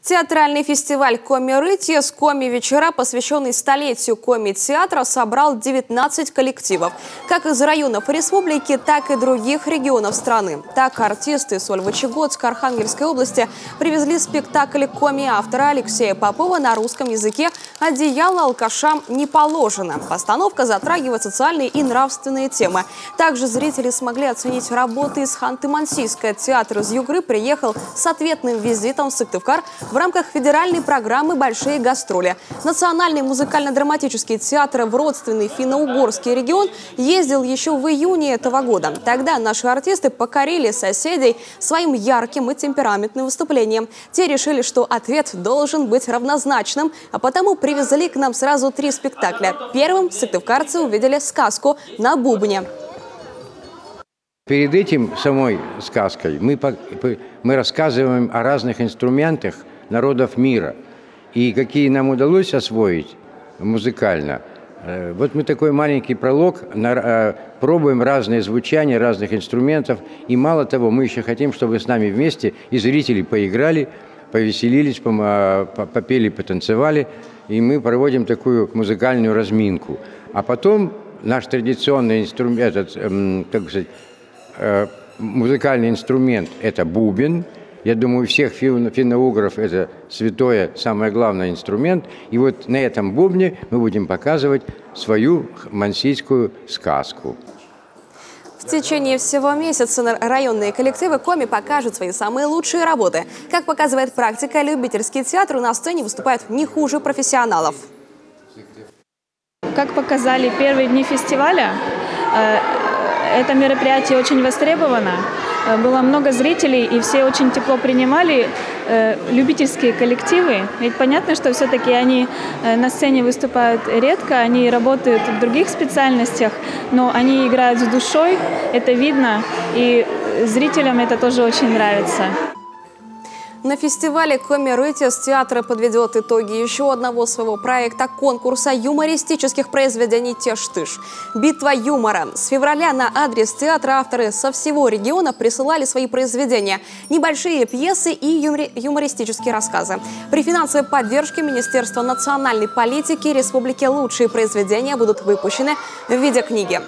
Театральный фестиваль «Коми-Рытье» с коми-вечера, посвященный столетию коми-театра, собрал 19 коллективов. Как из районов республики, так и других регионов страны. Так артисты из Сольвычегодска Архангельской области привезли спектакль коми-автора Алексея Попова на русском языке «Одеяло алкашам не положено». Постановка затрагивает социальные и нравственные темы. Также зрители смогли оценить работы из Ханты-Мансийска. Театр из Югры приехал с ответным визитом в Сыктывкар в рамках федеральной программы «Большие гастроли». Национальный музыкально-драматический театр в родственный финно-угорский регион ездил еще в июне этого года. Тогда наши артисты покорили соседей своим ярким и темпераментным выступлением. Те решили, что ответ должен быть равнозначным, а потому привезли к нам сразу 3 спектакля. Первым сыктывкарцы увидели сказку «На бубне». Перед этим самой сказкой мы рассказываем о разных инструментах народов мира и какие нам удалось освоить музыкально. Вот мы такой маленький пролог, пробуем разные звучания разных инструментов. И мало того, мы еще хотим, чтобы с нами вместе и зрители поиграли, повеселились, попели, потанцевали. И мы проводим такую музыкальную разминку. А потом наш традиционный инструмент, музыкальный инструмент – это бубен. Я думаю, у всех финно-угров это святое, самое главное инструмент. И вот на этом бубне мы будем показывать свою мансийскую сказку. В течение всего месяца районные коллективы коми покажут свои самые лучшие работы. Как показывает практика, любительский театр на сцене выступает не хуже профессионалов. Как показали первые дни фестиваля, это мероприятие очень востребовано. Было много зрителей, и все очень тепло принимали любительские коллективы. Ведь понятно, что все-таки они на сцене выступают редко, они работают в других специальностях, но они играют с душой, это видно, и зрителям это тоже очень нравится. На фестивале «Коми-Рытье» с театра подведет итоги еще одного своего проекта – конкурса юмористических произведений «Теж-тыж». «Битва юмора». С февраля на адрес театра авторы со всего региона присылали свои произведения – небольшие пьесы и юмористические рассказы. При финансовой поддержке Министерства национальной политики республики лучшие произведения будут выпущены в виде книги.